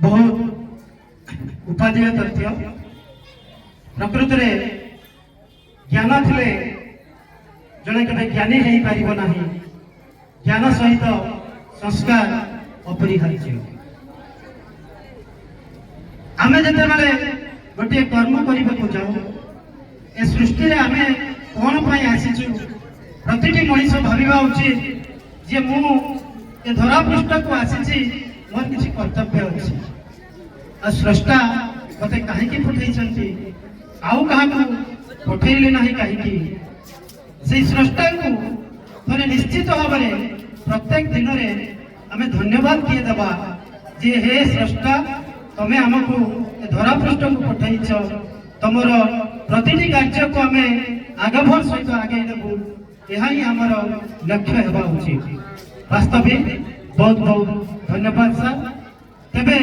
बहुत उपादेय तथ्य प्रकृत में ज्ञान थिले जड़े के ज्ञानी हो पार ना ज्ञान सहित संस्कार अपरिहार्य आम जिते गोटे कर्म करने को जाऊ ए सृष्टि रे आमे कौन पाई आसीचु प्रतिटी मनीष भाविबा उचित जे मु ए धरा पृष्ठ को आसीची मोर किसी कर्तव्य अछि आ स्रष्टा मते काहे की पठैछंती आउ कहा को पठैले नाही काहे की से स्रष्टा को थरे निश्चित भाबरे प्रत्येक दिन रे आमे धन्यवाद किए दबा जे हे स्रष्टा तमे हमको धरा पृष्ठ को पठाइछ तमर प्रतिटी कार्य को आमे आगभर सहित आगे नेबु यह ही हमार लक्ष्य हेबा उचित वास्तविक बहुत बहुत धन्यवाद सर तेबे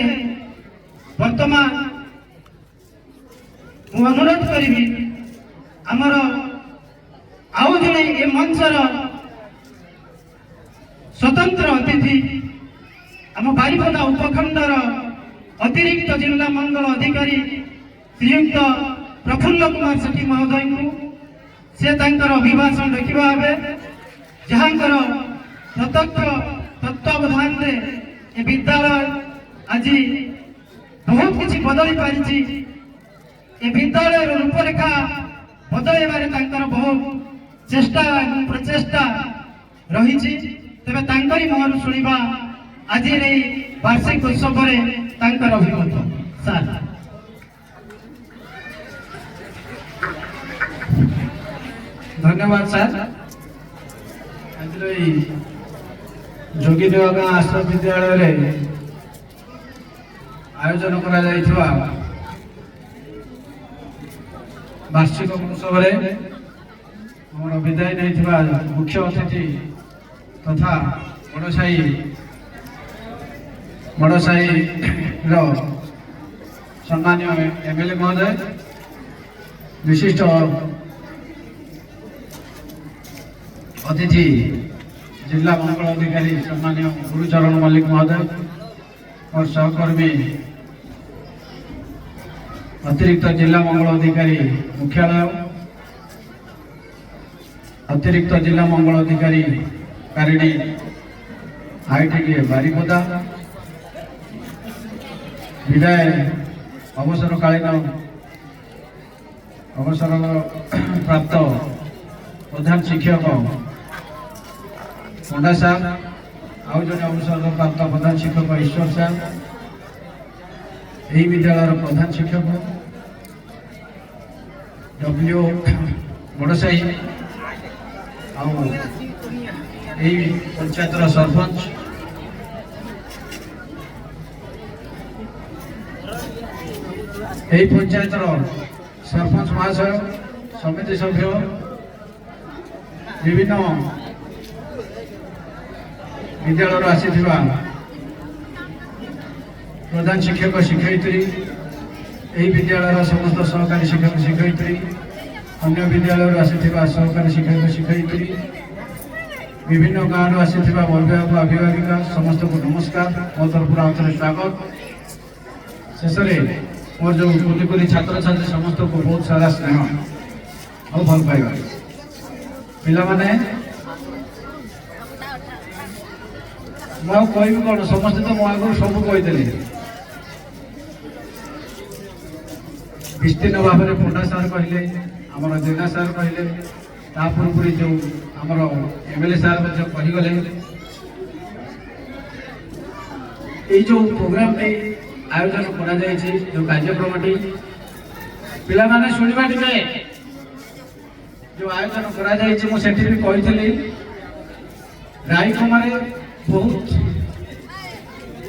वर्तमान मु अनुरोध करी आमर आउ जने ए मंचर स्वतंत्र अतिथि आम बारिपदा उपखंडर अतिरिक्त जिला मंडल अधिकारी श्रीयुक्त प्रफुल्ल कुमार सेठी महोदय को से तांकर अभिभाषण रखिबा हेबे जहांकर प्रत्यक्ष तत्वावधान रे ए विद्यालय आज बहुत किसी बदली पारिछि ए विद्यालय रूपरेखा बदलैबारे तांकर बहुत चेष्टा प्रचेष्टा रहिछि तेबे तांकरी मुहर सुनिबा आज रे वार्षिक उत्सव रे तांकर अभिमत सर धन्यवाद सर आज जोगी देवा गाँ आश्रम विद्यालय रे आयोजन करा जाइथिबा वार्षिक उत्सव रे हमर विदाय नैथिबा मुख्य अतिथि तथा बड़साई रो सम्मान्य एमएलए महोदय विशिष्ट अतिथि जिला मंगल अधिकारी सम्मान्य गुरुचरण मल्लिक महोदय और सहकर्मी अतिरिक्त जिला मंगल अधिकारी मुख्यालय अतिरिक्त जिला मंगल अधिकारी कारिणी आईटी बारिपदा विदाय अवसरकालीन अवसर प्राप्त प्रधान शिक्षक पंडा साहब आउ जन अवसर प्राप्त प्रधान शिक्षक ईश्वर साहब यही विद्यालय प्रधान शिक्षक डब्ल्यू बड़साई पंचायत सरपंच पंचायत सरपंच महाशय समिति सभ्य विभिन्न विद्यालय आसी प्रधान शिक्षक शिक्षयित्री यही विद्यालय समस्त सहकारी शिक्षक शिक्षयित्री अन्य विद्यालय आसी सहकारी शिक्षक शिक्षयित्री विभिन्न गाँव आसी अभिभावक अभिभाविका समस्त को नमस्कार मो तरफ आउे स्वागत शेष मोर जो कुली छात्र छात्री समस्त को बहुत सारा स्नेह और भल पाइबा पिला माने मैं कह कौन समस्ते तो मो आगे सब कहीदेली विस्तीर्ण भाव में पंडा सार कहले आमर जेना सार कहले पूर्व जो आमर एमएलए सार कहीगले ये जो प्रोग्राम आयोजन करा जो कार्यक्रम पिला माने शुणा टे जो आयोजन करा मुझे कही रायखमारे बहुत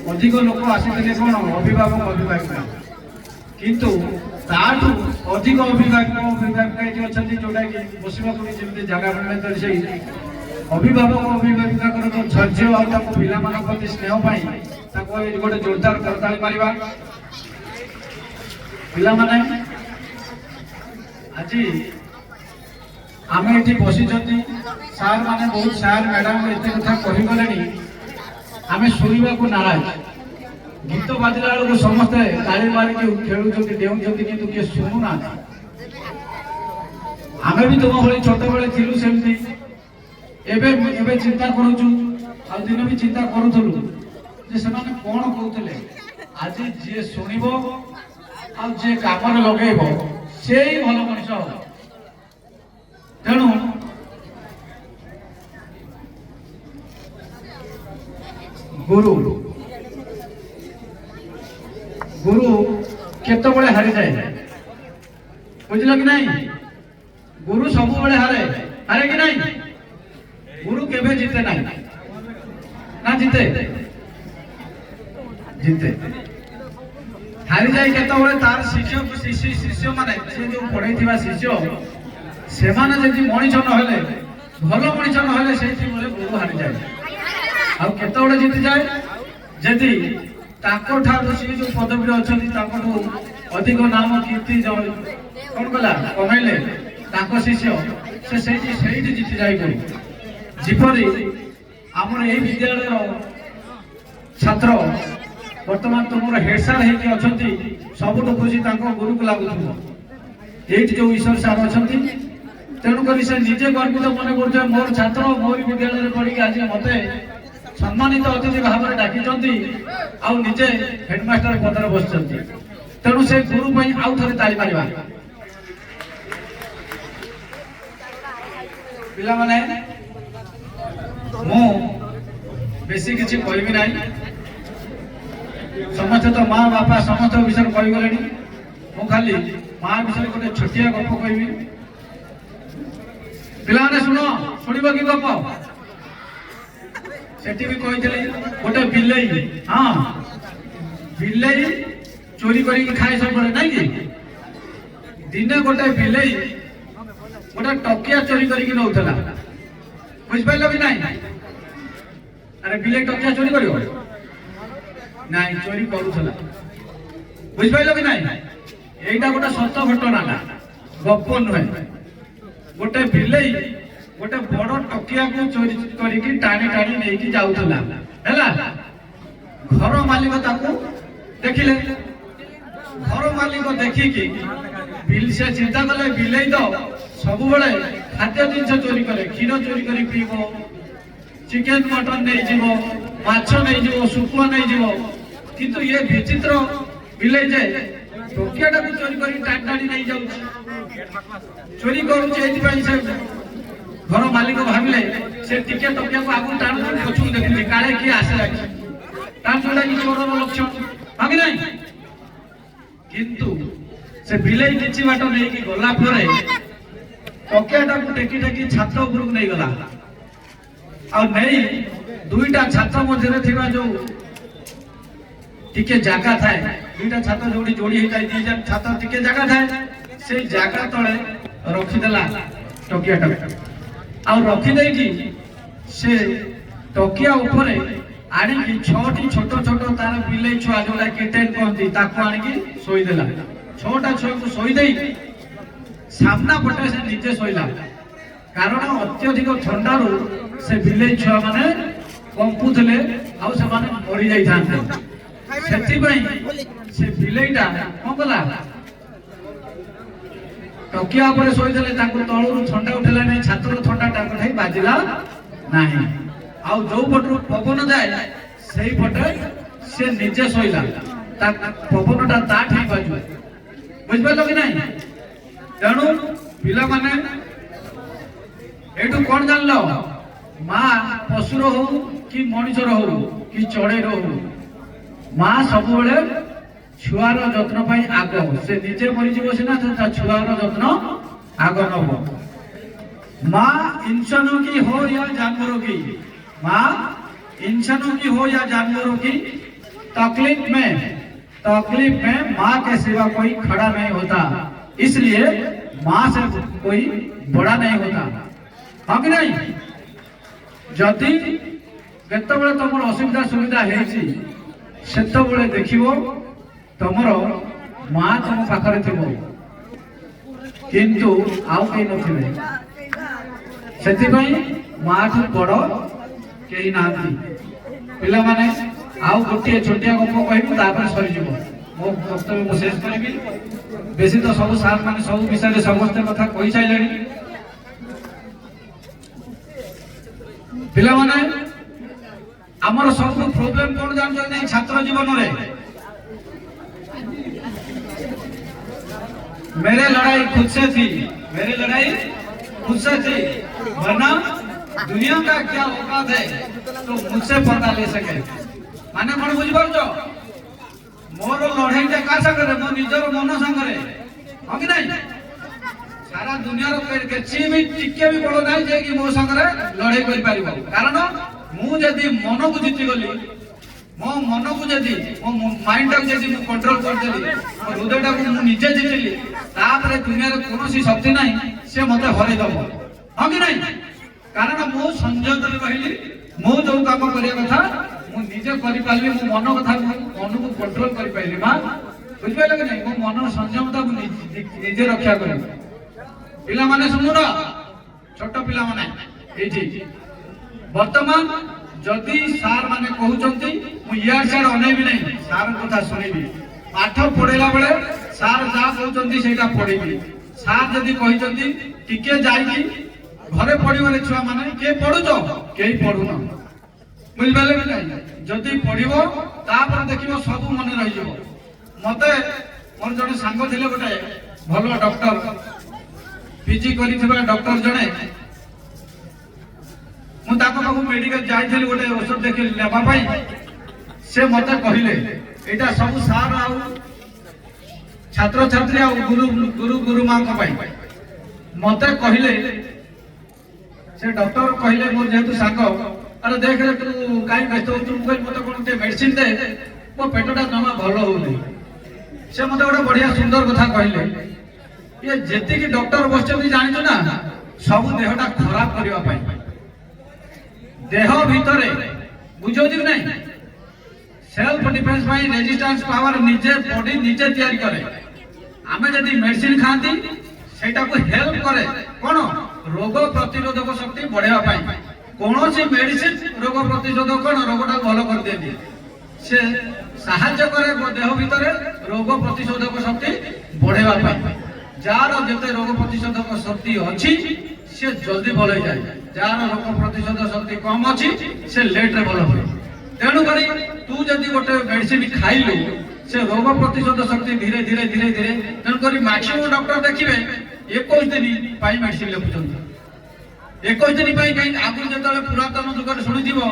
अधिक लोक आसी कौन अभिभावक अभिभाविका किंतु ताठू अधिक अभिभावक अच्छा जोटा कि बसवा जमी जगह मिलने से अभिभावक अभिभाविका जो धैर्य और पिला प्रति स्नेह गोटे जोरदार करताली मारिबा पिला माने आज आम ये बसी सार माने बहुत सार मैडम एत कथा कहीगले आम शुणा को नाराज गीत बाजिला बेलू समस्ते ताली मारिकी खेलुंट डेउंट किंतु किए शुणुना आमे भी तुम भाई छोट बेले थिलु सेमती एबे चिंता करूचु आ दिन भी चिंता करूथलु जे सेमाने कोन कहउतले आज जे सुनिबो आ जे काम रे लगेइबो सेही भलो मनुष्य हो तेणु गुरु गुरु केते बळे हारि जाए बुझल कि नहीं गुरु सब बळे हारे हारे कि नहीं गुरु केबे जीते नहीं ना जीते जीते हारि जाए केते बळे तार शिष्य माने से जो पढै थिबा शिष्य से माने जदि मଣିष न हेले भलो मଣିष न हेले सेति बळे गुरु हारि जाए आ केते बळे जीति जाए जदि ताको ठारो से जो पदवी अछंती ताको अधिक नाम कीर्ति कौन कला कमाइले ताको शिष्य से सेठी जीति जाई गई जिपरि आमर ए विद्यालय छात्र वर्तमान तुमर हेडसार हेकि अछंती सबुठु खुशी ताको गुरु को लागुथुबो एठी जो ईश्वर सार अछंती तेणु करी से निजे गर्वित मन करछे मोर छात्र मोर विद्यालय रे पढी आज मते सम्मानित अतिथि भाव में डाकी आउ निजे हेडमास्टर पदर बस तेणु से गुरु आउ थे ताली मारिबा पिला माने मु बेसी किछि कहबी नाही समस्त तो माँ बापा समस्त विषय कहि गलेनी मु खाली माँ विषय गोटे छोटिया गप कहबी पिला माने सुनो सुनिबो कि गप सेठी भी कही गोटे बिलई हाँ बिलई चोरी कर खाए सब नहीं कि दिने गोटे बिलई गोटे टकिया चोरी करके नौला बुझिपार भी नहीं अरे बिलई टकिया चोरी कर नहीं चोरी करूला बुझिपार भी नहीं यहीटा गोटे सत घटना गप नुहे गोटे बिलई गोटे बड़ टकिया को चोरी करके टाणी टाणी नहीं जाऊला है घर मालिक ताको देखिले घर मालिक देखिकी बिल से चिंता कले बिलई तो सब बड़े खाद्य जिन चोरी करे क्षीर चोरी कर पीब चिकेन मटन नहीं जीव माछ नहीं जीव शुखुआ नहीं जीव किंतु ये विचित्र बिलई जे टकियाटा को चोरी कर टाणी टाणी नहीं जाऊ चोरी करुचे घर मालिक भाविले से टिके टकिया को आगु टाणु पछु देखुची काले किए आसे जोड़ा कि चोर लक्षण भागी नहीं किंतु से बिलई किछि बाट नहीं कि गला परे टकियाटा को टेकी टेकी छात्र ऊपर नहीं गला आ नहीं दुईटा छात्र मध्य थिबा जो टिके जागा थाए दुईटा छात्र जोड़ी जोड़ी हिताई दी छात्र टिके जागा थाए से जागा तळे रखी देला टकियाटा आ रखी देकी से टकिया ऊपर आनिकी छटी छोट छोट तार बिलई छुआ जोड़ा केटेन कहती ताको आनिकी सोई देला छटा छुआ को सोई देई सामना पटे से नीचे सोईला कारण अत्यधिक ठंडारू से बिलई छुआ माने कंपुथले आ से माने मरि जाई थांते सेति पई से बिलईटा कोन कला टकिया पर सोई देले ताको तळुरु ठंडा उठेला नै छात्र ठंडा टाको ठाई बाजिला नाही आउ जो पटु पवन जाए सही पटे से निजे सोईला ता पवनटा ता ठाई बाजु बुझ पालो कि नहीं तेणु पिला माने एटु कोन जानलो मां पशुर हो कि मनुष्यर हो कि चढ़ेर हो मां सब बेले छुआर जत्न पाई आग से निजे मरी जीव सिना ता छुआर जत्न आग नब मां इंसानों की हो या जानवरों की मां इंसानों की हो या जानवरों की तकलीफ में मां के सिवा कोई खड़ा नहीं होता इसलिए मां से कोई बड़ा नहीं होता हाँ कि नहीं जदि केतबेले तुम असुविधा सुविधा हेछि सेतबेले देखिबो तुमर मां तुम पाखरे थिबो किंतु आउ के नथिबे सेति पई मां ठु बड़ केही नाथि पिला माने आउ गोटे छोटिया गप कहबी तापर सरीजिव मो वक्तव्य मु शेष करी बेसी तो सब सार माने सब विषय समस्त कथा कहि साइलेनी पिला माने हमर सब प्रॉब्लम कोन जान नै छात्र जीवन रे मेरे लड़ाई खुद से थी मेरी लड़ाई खुद से थी वरना दुनिया का क्या औकात है तो मुझसे पता ले सके माने कौन बुझ पारछो मोर लड़ाईटा का संगे मो निजर मन संगे हो कि नहीं सारा दुनिया रो केछि भी टिके भी बड़ नाही जे कि मो संगे लड़ाई कर पारिबो कारण मु जदी मन को जीति गली मो मन को जदी मो माइंड को जदी मु कंट्रोल कर देली मो हृदय को मु निजे जीतिली तापर दुनिया रे कोनोसी शक्ति नाही से मते हरै दबो हो कि नहीं कारण मो संयत रे रहिली मो जो काम करिया कथा मु निजे करि पाली मो मन कथा मन को कंट्रोल करि पाइली मां बुझ पाइल कि नहीं मो मन संयमता मु निजे रक्षा करी पिला माने सुनुरा छोट पिला माने एठी वर्तमान जदि सार माने कहउचंती मु यार सार अनेबी नहीं सार कथा सुनिबी पाठ पढेला बेले सार जा कहउचंती सेटा पढिबी सार जदि कहिचंती टिके जाई घरे पढिबले छुआ माने के पढुचो केही पढुना बुझ पाले कि नहीं जदि पढिबो तापर देखिबो सब मन रहि जबो मते मोर जने सांग थिले गोटे भलो डॉक्टर पीजी करिथिबा डॉक्टर जने मु ताको बाबू मेडिकल जाइथिली गोटे औषध देखि लेबा पई से मते कहिले एटा सब सार आउ छात्र छात्री आ गुरु मां को पई मते कहिले से डॉक्टर कहिले मोर जेतु सांग अरे देख रे तू काई व्यस्त हो तू मते कोन ते मेडिसिन दे मो पेटटा जमा भलो होली से मते गोटे बढ़िया सुंदर कथा कहिले ये जेति की डॉक्टर बसचंदी जानितो ना सब देहटा खराब करिवा पई देह भितरे बुझो कि नहीं सेल्फ डिफेंस पाई रेजिस्टेंस पावर निजे बॉडी निजे तैयारी करे आमे जदी मेडिसिन खाती सेटा को हेल्प करे कोन रोग प्रतिरोधक शक्ति बढ़ेवा पाई कोन से मेडिसिन रोग प्रतिरोधक कोन रोगटा भलो कर देती से सहायता करे देह भितरे रोग प्रतिरोधक शक्ति बढ़ेवा पाई जार जते रोग प्रतिरोधक शक्ति अछि से जल्दी भल हो जाए जार रोग प्रतिरोधक शक्ति कम अच्छी से लेट रे भल हो तेणु करी तू जदि गोटे मेडिसिन खाइलु से रोग प्रतिरोधक शक्ति धीरे धीरे धीरे धीरे तेणु करी मैक्सिमम डॉक्टर देखिबे 21 दिन पाई मेडिसिन लिखुछन 21 दिन पाई कहीं आगु जतले पुरातन जुगर सुनिथिबो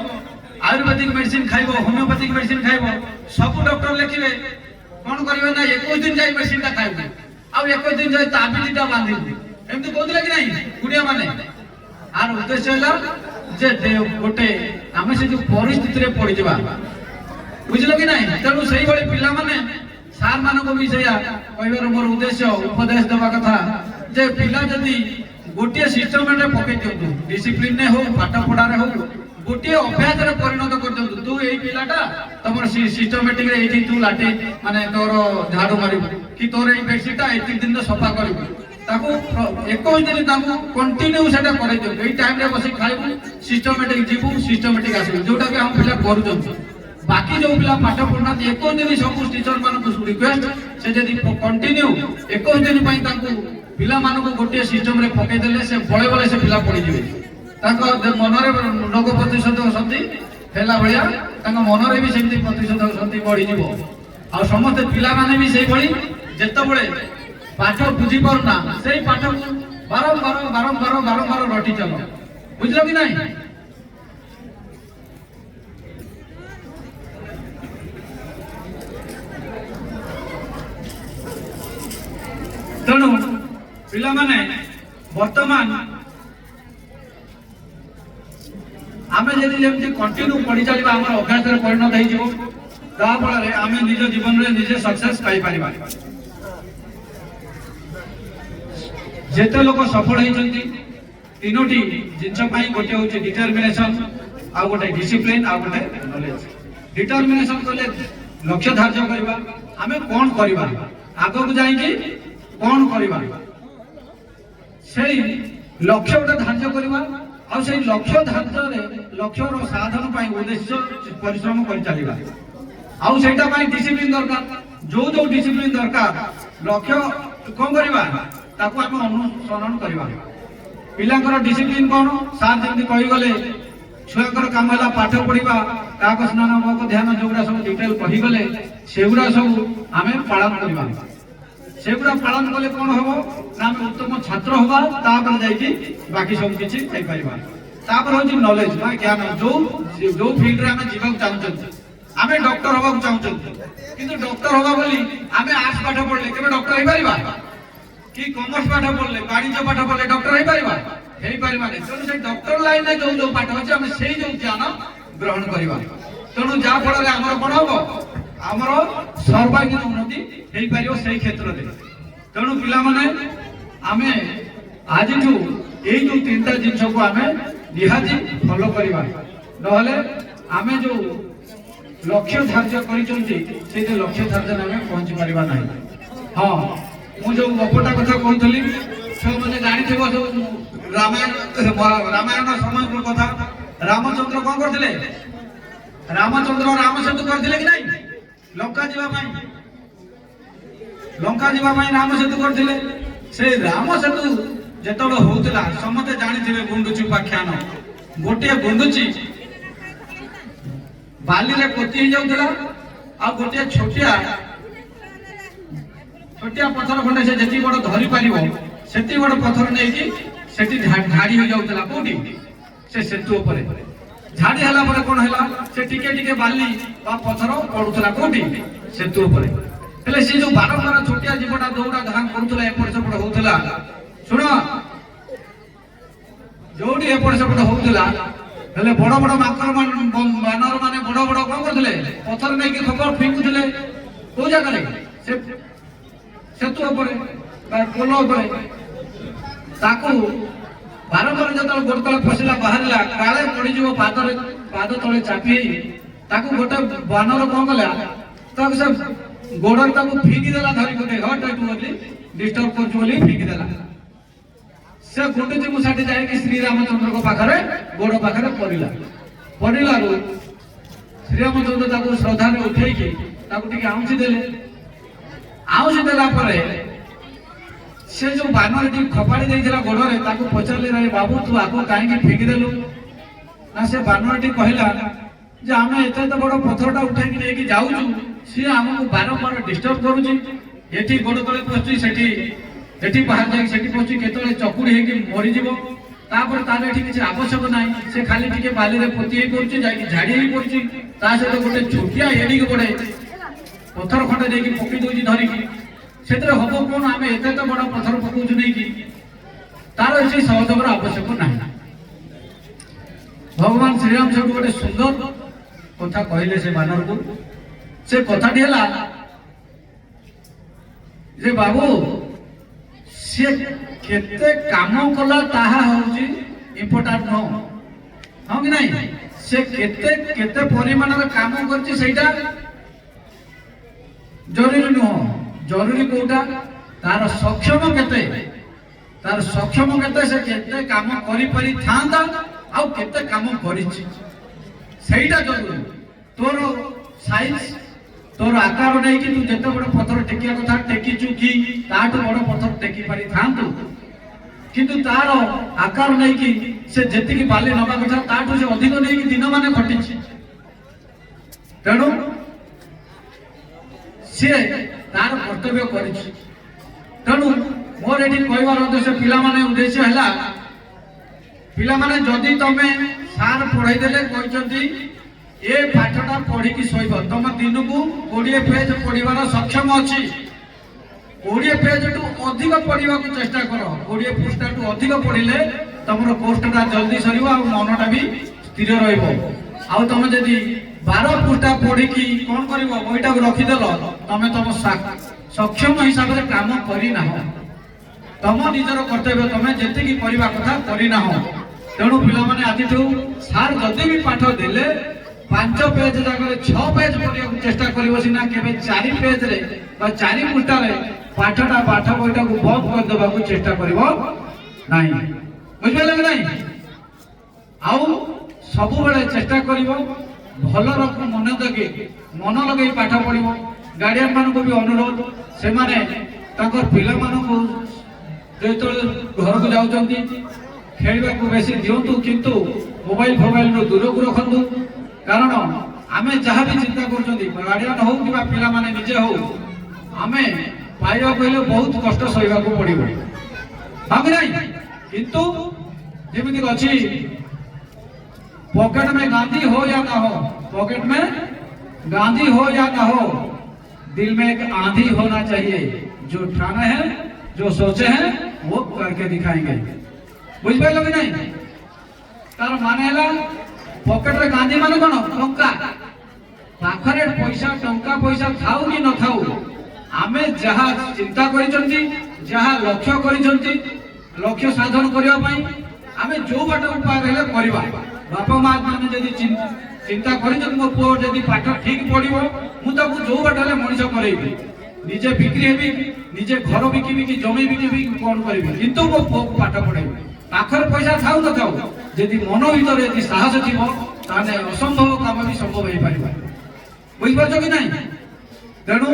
आयुर्वेदिक मेडिसिन खाइबो होमियोपैथिक मेडिसिन खाइबो सब डॉक्टर लिखिबे कोन करिवे ना 21 दिन जाई मेडिसिन ता खाइबो आ 21 दिन जाई ताबिजटा बांधिबो एमती कहते कि नहीं गुड़िया माने आर उद्देश्य है गोटे आम से जो परिस्थिति रे पड़ जा बुझल कि नहीं तेणु से पिला माने सार मान को भी कहबार मोर उद्देश्य उपदेश देवा कथा जे पिला जदि गोटे सिस्टम पकई दिंतु डिसिप्लिन हो पाठ पढ़ा हो गोटे अभ्यास रे परिणत कर दिंतु तू यही पिलाटा तुम सिस्टमेटिक रे एठी तू लाटे माने तोर झाड़ू मारिबो कि तोर एई बेडशीटा एति दिन सफा करिबो ताको 21 दिन ताको कंटिन्यू सेटा करै दियो एई टाइम रे बसी खाइबो सिस्टमेटिक जीवो सिस्टमेटिक आसीबो जोटा कि हम पिला करू जंतु बाकी जो पिला पाठ पढ़ना 21 दिन सब टीचर मान को रिक्वेस्ट से जदी कंटिन्यू 21 दिन पई ताको पिला मान को गोटे सिस्टम रे पकई देले से बळे बळे से पिला पड़ी जिवे ताको मन रे रोग प्रतिशोधक शक्ति हेला भलिया ताको मन रे भी सेमती प्रतिशोधक शक्ति बढ़ी जिवो आ समस्त पिला माने भी सेही भली जेते बळे पाठ बुझी पारना से पाठ बारंबार रटी चलो बुझल कि नहीं तेणु पिला माने वर्तमान आमे जदि जेमती कंटिन्यू पढ़ी चलिबा हमर अभ्यास रे परिणत होई जिवो ता फल आमे निज जीवन रे निजे सक्सेस पाई परिबा जेते लोक सफल होइछन्ती तीनोटी जिंस पाई गोटे होचे डिटरमिनेशन आ गोटे डिसिप्लिन आ गोटे नॉलेज डिटरमिनेशन कले लक्ष्य धार्य करबा हमें कोन करबा आगो को जाई कि कोन करबा सेही लक्ष्य गोटे धार्य करबा ଆଉ ସେଇ ଲକ୍ଷ୍ୟ ଧାର୍ଯ୍ୟରେ ଲକ୍ଷ୍ୟର ସାଧନ ପାଇଁ ଉଦ୍ଦେଶ୍ୟ ପରିଶ୍ରମ କରି ଚାଲିବା। ଆଉ ସେଇଟା ପାଇଁ ଡିସିପ୍ଲିନ ଦରକାର। ଯୋଉ ଡିସିପ୍ଲିନ ଦରକାର ଲକ୍ଷ୍ୟ କଣ କରିବା ତାକୁ ଆମେ ଅନୁସରଣ କରିବା। ପିଲାଙ୍କର ଡିସିପ୍ଲିନ କଣ? ସାର୍ ଯେମିତି କହିଗଲେ ଛୁଆଙ୍କର କାମ ହେଲା ପାଠ ପଢିବା, କାହାକୁ ସ୍ନାନ ଭୋଗ ଧ୍ୟାନ ଯୋଉଗୁଡା ସବୁ ଡିଟେଲ କହିଗଲେ ସେଗୁଡା ସବୁ ଆମେ ପାଳନ କରିବା। ସେଗୁଡା ପାଳନ କଲେ କଣ ହବ ନା ଆମେ ଉତ୍ତମ ଛାତ୍ର ହବା, ତାପରେ ଯାଇକି ବାକି ସବୁ କିଛି ହେଇପାରିବା। ତାପରେ ହଉଛି ନଲେଜ ବା ଜ୍ଞାନ। ଯୋଉ ଫିଲ୍ଡରେ ଆମେ ଯିବାକୁ ଚାହୁଁଛନ୍ତି, ଆମେ ଡକ୍ଟର ହବାକୁ ଚାହୁଁଛନ୍ତି, କିନ୍ତୁ ଡକ୍ଟର ହବା ବୋଲି ଆମେ ଆର୍ଟ୍ସ ପାଠ ପଢିଲେ କେବେ ଡକ୍ଟର ହେଇପାରିବା? କି କମର୍ସ ପାଠ ପଢିଲେ, ବାଣିଜ୍ୟ ପାଠ ପଢିଲେ ଡକ୍ଟର ହେଇପାରିବା? ହେଇପାରିବାନି। ତେଣୁ ସେଇ ଡକ୍ଟର ଲାଇନରେ ଯୋଉ ପାଠ ଅଛି ଆମେ ସେଇ ଯୋଉ ଜ୍ଞାନ ଗ୍ରହଣ କରିବା। ତେଣୁ ଯାହା ଫଳରେ ଆମର କଣ ହବ, ଆମର ସର୍ବାଙ୍ଗୀନ ଉନ୍ନତି ହେଇପାରିବ ସେଇ କ୍ଷେତ୍ରରେ। ତେଣୁ ପିଲାମାନେ ଆମେ ଆଜିଠୁ ଏଇ ଯୋଉ ତିନିଟା ଜିନିଷକୁ ଆମେ ନିହାତି ଫଲୋ କରିବା, ନହେଲେ ଆମେ ଯୋଉ ଲକ୍ଷ୍ୟ ଧାର୍ଯ୍ୟ କରିଛନ୍ତି ସେଇ ଲକ୍ଷ୍ୟ ଧାର୍ଯ୍ୟରେ ଆମେ ପହଞ୍ଚି ପାରିବା ନାହିଁ। ହଁ, ମୁଁ ଯୋଉ ଗପଟା କଥା କହୁଥିଲି ଛୁଆମାନେ ଜାଣିଥିବ ସବୁ ରାମାୟଣ ସମୟର କଥା। ରାମଚନ୍ଦ୍ର କଣ କରିଥିଲେ? ରାମଚନ୍ଦ୍ର ରାମ ସେତୁ କରିଥିଲେ କି ନାଇଁ? ଲଙ୍କା ଯିବା ପାଇଁ ରାମ ସେତୁ କରିଥିଲେ। ସେ ରାମ ସେତୁ ଯେତେବେଳେ ହଉଥିଲା ସମସ୍ତେ ଜାଣିଥିବେ ଗୁଣ୍ଡୁଚି ଉପାଖ୍ୟାନ। ଗୋଟିଏ ଗୁଣ୍ଡୁଚି ବାଲିରେ ପୋତି ହେଇଯାଉଥିଲା, ଆଉ ଗୋଟିଏ ଛୋଟିଆ ପଥର ଖଣ୍ଡେ ସେ ଯେତିକି ବଡ ଧରି ପାରିବ ସେତିକି ବଡ ପଥର ନେଇକି ସେଠି ଝାଡି ହେଇଯାଉଥିଲା। କୋଉଠି? ସେ ସେତୁ ଉପରେ। ଝାଡି ହେଲା ପରେ କଣ ହେଲା, ସେ ଟିକେ ଟିକେ ବାଲି ବା ପଥର ପଡୁଥିଲା। କୋଉଠି? ସେତୁ ଉପରେ। ହେଲେ ସେ ଯୋଉ ବାରମ୍ବାର ଛୋଟିଆ ଜୀବଟା ଦୌଡା ଧାଁ କରୁଥିଲା, ଏପଟ ସେପଟ ହଉଥିଲା। ଶୁଣ, ଯୋଉଠି ଏପଟ ସେପଟ ହଉଥିଲା, ହେଲେ ବଡ ବଡ ବାନର ମାନେ ବଡ ବଡ କଣ କରୁଥିଲେ? ପଥର ନେଇକି ଖବର ଫିଙ୍ଗୁଥିଲେ। କୋଉ ଜାଗାରେ? ସେ ସେତୁ ଉପରେ ବା ପୋଲ ଉପରେ। ତାକୁ ବାରମ୍ବାର ଯେତେବେଳେ ଗୋଡ ତଳେ ପଶିଲା, ବାହାରିଲା, କାଳେ ପଡିଯିବ ପାଦ ତଳେ ଚାପି ହେଇ, ତାକୁ ଗୋଟେ ବାନର କଣ କଲା, ତାକୁ ସେ ଗୋଡରେ ତାକୁ ଫିଙ୍ଗି ଦେଲା, ଧରିକି ଡିଷ୍ଟର୍ବ କରୁଛୁ ବୋଲି ଫିଙ୍ଗି ଦେଲା। ସେ ଗୁଣ୍ଡୁଚି ମୂଷାଟି ଯାଇକି ଶ୍ରୀରାମଚନ୍ଦ୍ରଙ୍କ ପାଖରେ ଗୋଡ ପାଖରେ ପଡିଲାରୁ ଶ୍ରୀରାମଚନ୍ଦ୍ର ତାକୁ ଶ୍ରଦ୍ଧାରେ ଉଠେଇକି ତାକୁ ଟିକେ ଆଉଁସି ଦେଲେ। ଆଉଁସି ଦେଲା ପରେ ସେ ଯୋଉ ବାନରଟି ଖପାଡ଼ି ଦେଇଥିଲା ଗୋଡରେ, ତାକୁ ପଚାରିଲେ, ରେ ବାବୁ ତୁ ଆକୁ କାହିଁକି ଫିଙ୍ଗିଦେଲୁ? ନା ସେ ବାନରଟି କହିଲା ଯେ ଆମେ ଏତେ ବଡ ପଥରଟା ଉଠେଇକି ନେଇକି ଯାଉଛୁ, ସିଏ ଆମକୁ ବାରମ୍ବାର ଡିଷ୍ଟର୍ବ କରୁଛି। ଏଠି ଗୋଡ ତଳେ ପଶୁଛି, ସେଠି ବାହାରି ଯାଇକି ସେଠି ପଶୁଛି, କେତେବେଳେ ଚକୁଡି ହେଇକି ମରିଯିବ। ତାପରେ ତାର ଏଠି କିଛି ଆବଶ୍ୟକ ନାହିଁ, ସେ ଖାଲି ଟିକେ ବାଲିରେ ପୋତି ହେଇ ପଡୁଛି, ଯାଇକି ଝାଡି ହେଇ ପଡୁଛି। ତା ସହିତ ଗୋଟେ ଛୋଟିଆ ଏଡିକି ବଡେ ପଥର ଖଣ୍ଡେ ଦେଇକି ପକେଇ ଦଉଛି ଧରିକି। ସେଥିରେ ହବ କଣ? ଆମେ ଏତେ ବଡ ପଥର ପକଉଛୁ ନେଇକି, ତାର ସେ ସହଯୋଗର ଆବଶ୍ୟକ ନାହିଁ। ଭଗବାନ ଶ୍ରୀରାମ ସେଠୁ ଗୋଟେ ସୁନ୍ଦର କଥା କହିଲେ ସେ ବାନରକୁ। ସେ କଥାଟି ହେଲା ଯେ ବାବୁ, ସିଏ କେତେ କାମ କଲା ତାହା ହଉଛି ଇମ୍ପୋର୍ଟାଣ୍ଟ ନୁହଁ, ହଁ କି ନାଇଁ? ସେ କେତେ ପରିମାଣର କାମ କରିଛି ସେଇଟା ଜରୁରୀ ନୁହଁ। ଜରୁରୀ କୋଉଟା? ତାର ସକ୍ଷମ କେତେ, ସେ କେତେ କାମ କରିପାରିଥାନ୍ତା ଆଉ କେତେ କାମ କରିଛି, ସେଇଟା ଜରୁରୀ। ତୋର ସାଇଜ, ତୋର ଆକାର ନେଇକି ତୁ ଯେତେ ବଡ ପଥର ଟେକିବା କଥା ଟେକିଛୁ କି ତାଠୁ ବଡ ପଥର ଟେକି ପାରିଥାନ୍ତୁ, କିନ୍ତୁ ତାର ଆକାର ନେଇକି ସେ ଯେତିକି ବାଲି ନବା କଥା ତାଠୁ ସେ ଅଧିକ ନେଇକି ଦିନ ମାନେ ଘଟିଛି। ତେଣୁ ସିଏ ତାର କର୍ତ୍ତବ୍ୟ କରିଛି। ତେଣୁ ମୋର ଏଠି କହିବାର ଉଦ୍ଦେଶ୍ୟ, ପିଲାମାନେ ଉଦ୍ଦେଶ୍ୟ ହେଲା, ପିଲାମାନେ ଯଦି ତମେ ସାର୍ ପଢେଇ ଦେଲେ କହିଛନ୍ତି ଏ ପାଠଟା ପଢିକି ଶୋଇବ, ତମ ଦିନକୁ 20 ପେଜ ପଢିବାର ସକ୍ଷମ ଅଛି। 20 ପେଜଠୁ ଅଧିକ ପଢିବାକୁ ଚେଷ୍ଟା କର। 20 ପୃଷ୍ଠାଠୁ ଅଧିକ ପଢିଲେ ତମର କୋର୍ସଟା ଜଲ୍ଦି ସରିବ ଆଉ ମନଟା ବି ସ୍ଥିର ରହିବ। ଆଉ ତମେ ଯଦି 12 ପୃଷ୍ଠା ପଢିକି କଣ କରିବ, ବହିଟାକୁ ରଖିଦେଲ, ତମେ ତମ ସକ୍ଷମ ହିସାବରେ କାମ କରିନାହଁ। ତମ ନିଜର କର୍ତ୍ତବ୍ୟ ତମେ ଯେତିକି କରିବା କଥା କରିନାହଁ। ତେଣୁ ପିଲାମାନେ ଆଜିଠୁ ସାର୍ ଯଦି ବି ପାଠ ଦେଲେ 5 ପେଜ ଜାଗାରେ 6 ପେଜ ପଢିବାକୁ ଚେଷ୍ଟା କରିବ ସିନା, କେବେ 4 ପେଜରେ ବା 4 ପୃଷ୍ଠାରେ ପାଠ ବହିଟାକୁ ବନ୍ଦ କରିଦେବାକୁ ଚେଷ୍ଟା କରିବ ନାହିଁ। ବୁଝିପାରିଲେ କି ନାହିଁ? ଆଉ ସବୁବେଳେ ଚେଷ୍ଟା କରିବ ଭଲ ମନ ଲଗେଇ ପାଠ ପଢିବ। ଗାର୍ଡିଆନ ମାନଙ୍କୁ ବି ଅନୁରୋଧ ସେମାନେ ତାଙ୍କର ପିଲାମାନଙ୍କୁ ଯେତେବେଳେ ଘରକୁ ଯାଉଛନ୍ତି ଖେଳିବାକୁ ବେଶୀ ଦିଅନ୍ତୁ, କିନ୍ତୁ ମୋବାଇଲରୁ ଦୂରକୁ ରଖନ୍ତୁ। କାରଣ ଆମେ ଯାହା ବି ଚିନ୍ତା କରୁଛନ୍ତି ଗାର୍ଡିଆନ ହଉ କିମ୍ବା ପିଲାମାନେ ନିଜେ ହଉ, ଆମେ ପାଇବାକୁ ହେଲେ ବହୁତ କଷ୍ଟ ସହିବାକୁ ପଡିବ, ହଁ କି ନାହିଁ? କିନ୍ତୁ ଯେମିତି ଅଛି पॉकेट में गांधी हो या ना हो, पॉकेट में गांधी हो या ना हो, दिल में एक आंधी होना चाहिए। जो ठाने हैं, जो सोचे हैं, वो करके दिखाएंगे। बुझ पाइल कि नहीं? तार माने पॉकेट में गांधी माने कौन? टंका पाखरे पैसा, टंका पैसा थाऊ कि न थाऊ, आमे जहा चिंता करिसंती, जहा लक्ष्य करिसंती, लक्ष्य साधन करिया पई आमे जो बाट उपाय हेले करिबा। बापा माँ मैंने जदि चिंता कर मो पुओ जदि पाठ ठीक पढ़ो मुझे जो बाट मनीष करेबी, निजे बिक्री हेबी, निजे घर बिकिबी कि जमी बिकिबी कौन करी, किंतु मो पुओ को पाठ पढ़ेबी। पाखर पैसा थाऊ न थाऊ, जदि मन भीतर यदि साहस थी ताने असंभव काम भी संभव हो पार। बुझिपार कि नहीं? तेणु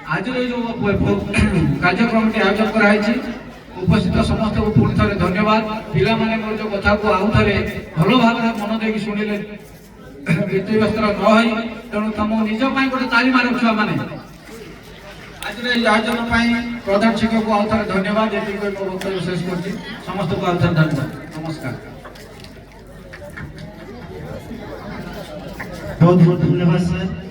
आज जो कार्यक्रम आयोजन कराई, उपस्थित समस्त को पुणी थे धन्यवाद। पिला माने मोर जो कथा को आउ थे भल भाव मन देकी शुणिले व्यतिव्यस्त न होई, तेणु तुम निज गोटे ताली मार छुआ मैंने आज आयोजन प्रधान शिक्षक को आउ थे धन्यवाद। ये मो वक्तव्य शेष कर समस्त को आउ थे धन्यवाद। नमस्कार। बहुत बहुत धन्यवाद सर।